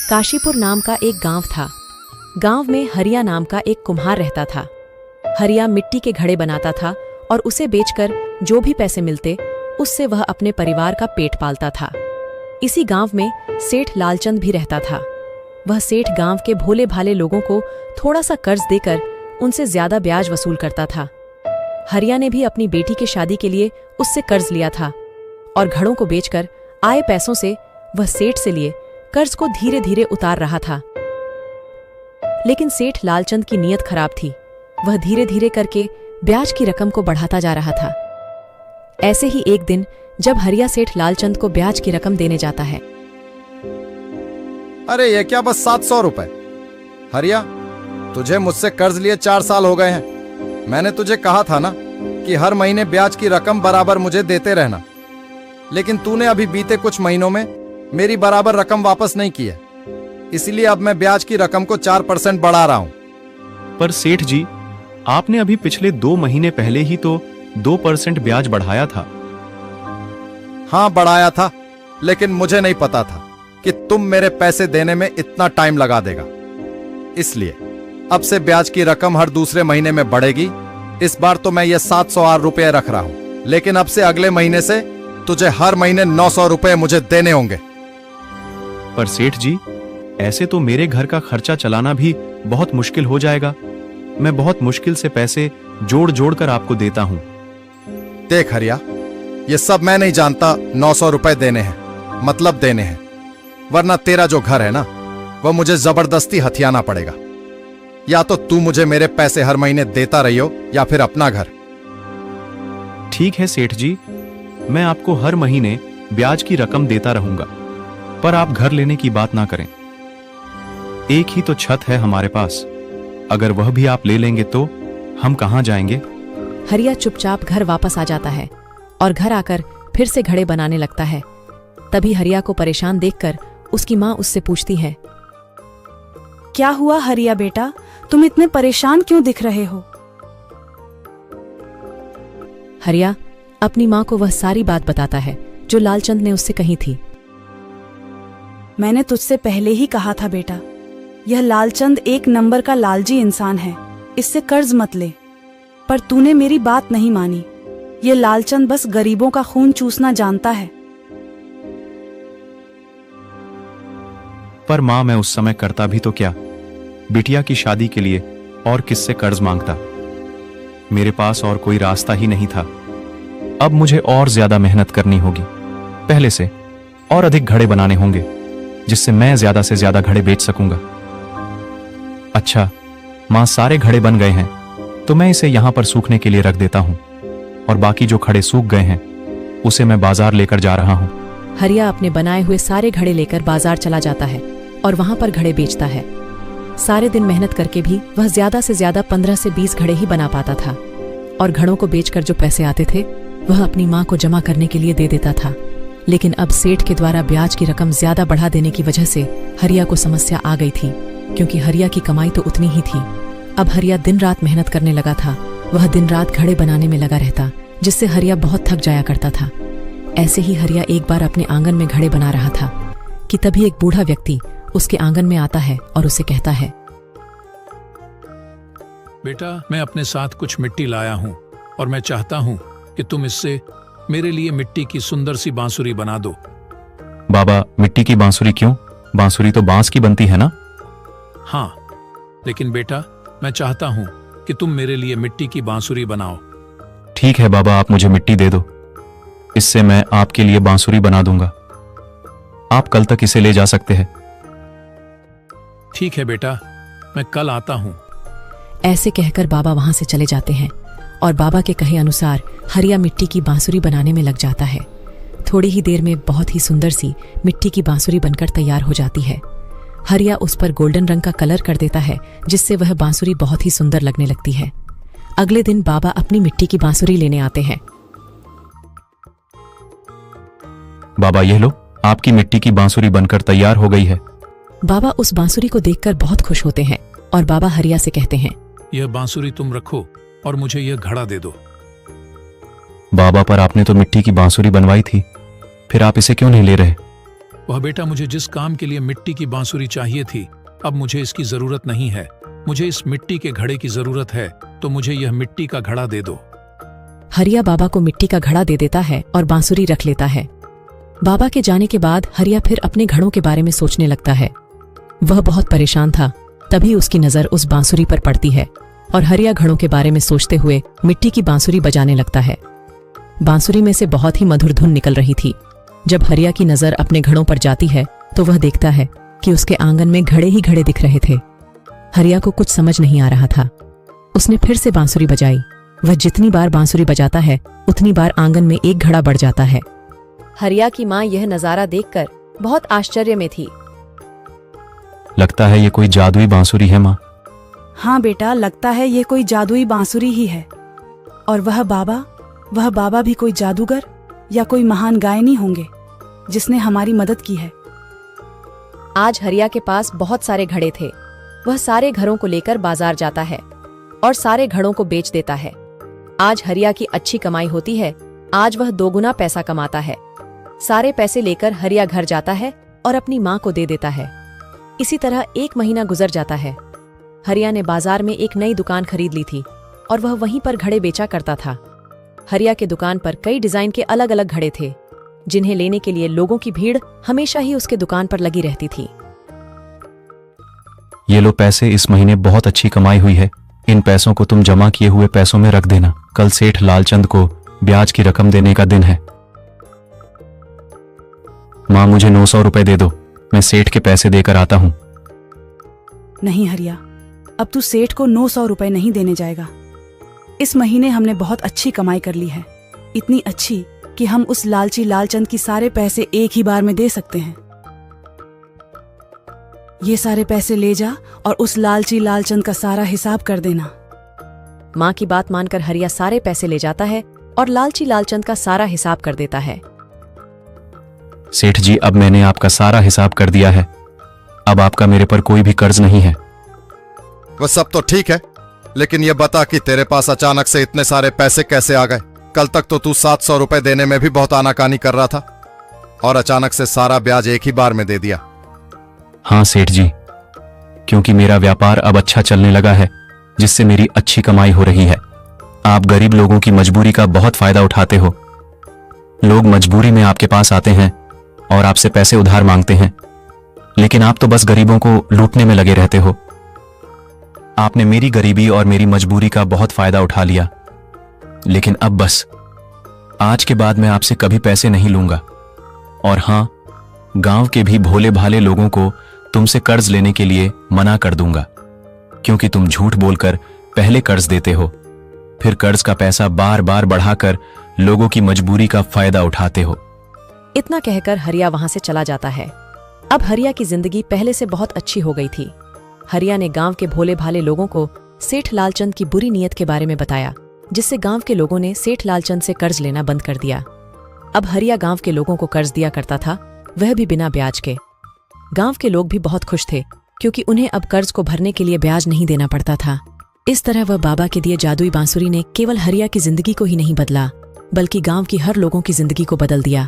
काशीपुर नाम का एक गांव था। गांव में हरिया नाम का एक कुम्हार रहता था। हरिया मिट्टी के घड़े बनाता था और उसे बेचकर जो भी पैसे मिलते उससे वह अपने परिवार का पेट पालता था। इसी गांव में सेठ लालचंद भी रहता था। वह सेठ गांव के भोले भाले लोगों को थोड़ा सा कर्ज देकर उनसे ज्यादा ब्याज वसूल करता था। हरिया ने भी अपनी बेटी की शादी के लिए उससे कर्ज लिया था और घड़ों को बेचकर आए पैसों से वह सेठ से लिए कर्ज को धीरे धीरे उतार रहा था। लेकिन सेठ लालचंद की नीयत खराब थी। वह धीरे धीरे करके ब्याज की रकम को बढ़ाता जा रहा था। ऐसे ही एक दिन जब हरिया सेठ लालचंद को ब्याज की रकम देने जाता है। अरे ये क्या, बस 700 रुपए। हरिया, तुझे मुझसे कर्ज लिए 4 साल हो गए हैं। मैंने तुझे कहा था ना कि हर महीने ब्याज की रकम बराबर मुझे देते रहना, लेकिन तूने अभी बीते कुछ महीनों में मेरी बराबर रकम वापस नहीं की है। इसलिए अब मैं ब्याज की रकम को 4% बढ़ा रहा हूं। पर सेठ जी, आपने अभी पिछले 2 महीने पहले ही तो 2% ब्याज बढ़ाया था। हाँ बढ़ाया था, लेकिन मुझे नहीं पता था कि तुम मेरे पैसे देने में इतना टाइम लगा देगा। इसलिए अब से ब्याज की रकम हर दूसरे महीने में बढ़ेगी। इस बार तो मैं ये 708 रुपये रख रहा हूं, लेकिन अब से अगले महीने से तुझे हर महीने 900 रुपये मुझे देने होंगे। पर सेठ जी, ऐसे तो मेरे घर का खर्चा चलाना भी बहुत मुश्किल हो जाएगा। मैं बहुत मुश्किल से पैसे जोड़ जोड़ कर आपको देता हूं। देख हरिया, ये सब मैं नहीं जानता 900 रुपए देने हैं, मतलब देने हैं, वरना तेरा जो घर है ना वह मुझे जबरदस्ती हथियाना पड़ेगा। या तो तू मुझे मेरे पैसे हर महीने देता रहियो या फिर अपना घर। ठीक है सेठ जी, मैं आपको हर महीने ब्याज की रकम देता रहूंगा, पर आप घर लेने की बात ना करें। एक ही तो छत है हमारे पास, अगर वह भी आप ले लेंगे तो हम कहां जाएंगे। हरिया चुपचाप घर वापस आ जाता है और घर आकर फिर से घड़े बनाने लगता है। तभी हरिया को परेशान देखकर उसकी माँ उससे पूछती है, क्या हुआ हरिया बेटा, तुम इतने परेशान क्यों दिख रहे हो? हरिया अपनी माँ को वह सारी बात बताता है जो लालचंद ने उससे कही थी। मैंने तुझसे पहले ही कहा था बेटा, यह लालचंद एक नंबर का लालची इंसान है, इससे कर्ज मत ले। पर तूने मेरी बात नहीं मानी। यह लालचंद बस गरीबों का खून चूसना जानता है। पर माँ, मैं उस समय करता भी तो क्या, बिटिया की शादी के लिए और किससे कर्ज मांगता। मेरे पास और कोई रास्ता ही नहीं था। अब मुझे और ज्यादा मेहनत करनी होगी, पहले से और अधिक घड़े बनाने होंगे, जिससे मैं ज्यादा से ज्यादा घड़े बेच सकूंगा। अच्छा मां, सारे घड़े बन गए हैं तो मैं इसे यहां पर सूखने के लिए रख देता हूं, और बाकी जो घड़े सूख गए हैं उसे मैं बाजार लेकर जा रहा हूं। हरिया अपने बनाए हुए सारे घड़े लेकर बाजार चला जाता है और वहां पर घड़े बेचता है। सारे दिन मेहनत करके भी वह ज्यादा से ज्यादा 15 से 20 घड़े ही बना पाता था, और घड़ों को बेचकर जो पैसे आते थे वह अपनी माँ को जमा करने के लिए दे देता था। लेकिन अब सेठ के द्वारा ब्याज की रकम ज्यादा बढ़ा देने की वजह से हरिया को समस्या आ गई थी, क्योंकि हरिया की कमाई तो उतनी ही थी। अब हरिया दिन रात मेहनत करने लगा था। वह दिन रात घड़े बनाने में लगा रहता, जिससे हरिया बहुत थक जाया करता था। ऐसे ही हरिया एक बार अपने आंगन में घड़े बना रहा था कि तभी एक बूढ़ा व्यक्ति उसके आंगन में आता है और उसे कहता है, बेटा, मैं अपने साथ कुछ मिट्टी लाया हूं और मैं चाहता हूं कि तुम इससे मेरे लिए मिट्टी की सुंदर सी बांसुरी बना दो। बाबा, मिट्टी की बांसुरी क्यों? बांसुरी तो बांस की बनती है ना? हाँ, लेकिन बेटा, मैं चाहता हूं कि तुम मेरे लिए मिट्टी की बांसुरी बनाओ। ठीक है बाबा, आप मुझे मिट्टी दे दो, इससे मैं आपके लिए बांसुरी बना दूंगा। आप कल तक इसे ले जा सकते हैं। ठीक है बेटा, मैं कल आता हूं। ऐसे कहकर बाबा वहां से चले जाते हैं और बाबा के कहे अनुसार हरिया मिट्टी की बांसुरी बनाने में लग जाता है। थोड़ी ही देर में बहुत ही सुंदर सी मिट्टी की बांसुरी बनकर तैयार हो जाती है। हरिया उस पर गोल्डन रंग का कलर कर देता है, जिससे वह बांसुरी बहुत ही सुंदर लगने लगती है। अगले दिन बाबा अपनी मिट्टी की बांसुरी लेने आते हैं। बाबा, ये लो, आपकी मिट्टी की बांसुरी बनकर तैयार हो गई है। बाबा उस बांसुरी को देखकर बहुत खुश होते हैं और बाबा हरिया से कहते हैं, यह बांसुरी तुम रखो और मुझे यह घड़ा दे दो। बाबा, पर आपने तो मिट्टी की बांसुरी बनवाई थी, फिर आप इसे क्यों नहीं ले रहे? वह बेटा मुझे जिस काम के लिए मिट्टी की बांसुरी चाहिए थी, अब मुझे इसकी जरूरत नहीं है। मुझे इस मिट्टी के घड़े की जरूरत है, तो मुझे यह मिट्टी का घड़ा दे दो। हरिया बाबा को मिट्टी का घड़ा दे देता है और बांसुरी रख लेता है। बाबा के जाने के बाद हरिया फिर अपने घड़ों के बारे में सोचने लगता है। वह बहुत परेशान था। तभी उसकी नजर उस बांसुरी पर पड़ती है और हरिया घड़ों के बारे में सोचते हुए मिट्टी की बांसुरी बजाने लगता है। बांसुरी में से बहुत ही मधुर धुन निकल रही थी। जब हरिया की नजर अपने घड़ों पर जाती है तो वह देखता है कि उसके आंगन में घड़े ही घड़े दिख रहे थे। हरिया को कुछ समझ नहीं आ रहा था। उसने फिर से बांसुरी बजाई। वह जितनी बार बांसुरी बजाता है उतनी बार आंगन में एक घड़ा बढ़ जाता है। हरिया की माँ यह नजारा देखकर बहुत आश्चर्य में थी। लगता है ये कोई जादुई बांसुरी है माँ। हाँ बेटा, लगता है ये कोई जादुई बांसुरी ही है। और वह बाबा भी कोई जादूगर या कोई महान गायनी होंगे जिसने हमारी मदद की है। आज हरिया के पास बहुत सारे घड़े थे। वह सारे घरों को लेकर बाजार जाता है और सारे घड़ों को बेच देता है। आज हरिया की अच्छी कमाई होती है। आज वह 2 गुना पैसा कमाता है। सारे पैसे लेकर हरिया घर जाता है और अपनी माँ को दे देता है। इसी तरह 1 महीना गुजर जाता है। हरिया ने बाजार में एक नई दुकान खरीद ली थी और वह वहीं पर घड़े बेचा करता था। हरिया के दुकान पर कई डिजाइन के अलग अलग घड़े थे, जिन्हें लेने के लिए लोगों की भीड़ हमेशा ही उसके दुकान पर लगी रहती थी। ये लो पैसे, इस महीने बहुत अच्छी कमाई हुई है। इन पैसों को तुम जमा किए हुए पैसों में रख देना। कल सेठ लालचंद को ब्याज की रकम देने का दिन है। माँ, मुझे 900 रुपए दे दो। मैं सेठ के पैसे देकर आता हूँ। नहीं हरिया, अब तू सेठ को 900 रुपए नहीं देने जाएगा। इस महीने हमने बहुत अच्छी कमाई कर ली है, इतनी अच्छी कि हम उस लालची लालचंद की सारे पैसे एक ही बार में दे सकते हैं। ये सारे पैसे ले जा और उस लालची लालचंद का सारा हिसाब कर देना। माँ की बात मानकर हरिया सारे पैसे ले जाता है और लालची लालचंद का सारा हिसाब कर देता है। सेठ जी, अब मैंने आपका सारा हिसाब कर दिया है। अब आपका मेरे पर कोई भी कर्ज नहीं है। वह सब तो ठीक है, लेकिन ये बता कि तेरे पास अचानक से इतने सारे पैसे कैसे आ गए? कल तक तो तू 700 रुपए देने में भी बहुत आनाकानी कर रहा था और अचानक से सारा ब्याज एक ही बार में दे दिया। हाँ सेठ जी, क्योंकि मेरा व्यापार अब अच्छा चलने लगा है, जिससे मेरी अच्छी कमाई हो रही है। आप गरीब लोगों की मजबूरी का बहुत फायदा उठाते हो। लोग मजबूरी में आपके पास आते हैं और आपसे पैसे उधार मांगते हैं, लेकिन आप तो बस गरीबों को लूटने में लगे रहते हो। आपने मेरी गरीबी और मेरी मजबूरी का बहुत फायदा उठा लिया, लेकिन अब बस, आज के बाद मैं आपसे कभी पैसे नहीं लूंगा। और हाँ, गांव के भी भोले भाले लोगों को तुमसे कर्ज लेने के लिए मना कर दूंगा, क्योंकि तुम झूठ बोलकर पहले कर्ज देते हो, फिर कर्ज का पैसा बार बार बढ़ाकर लोगों की मजबूरी का फायदा उठाते हो। इतना कहकर हरिया वहां से चला जाता है। अब हरिया की जिंदगी पहले से बहुत अच्छी हो गई थी। हरिया ने गांव के भोले भाले लोगों को सेठ लालचंद की बुरी नीयत के बारे में बताया, जिससे गांव के लोगों ने सेठ लालचंद से कर्ज लेना बंद कर दिया। अब हरिया गांव के लोगों को कर्ज दिया करता था, वह भी बिना ब्याज के। गांव के लोग भी बहुत खुश थे, क्योंकि उन्हें अब कर्ज को भरने के लिए ब्याज नहीं देना पड़ता था। इस तरह वह बाबा के दिए जादुई बांसुरी ने केवल हरिया की जिंदगी को ही नहीं बदला, बल्कि गांव की हर लोगों की जिंदगी को बदल दिया।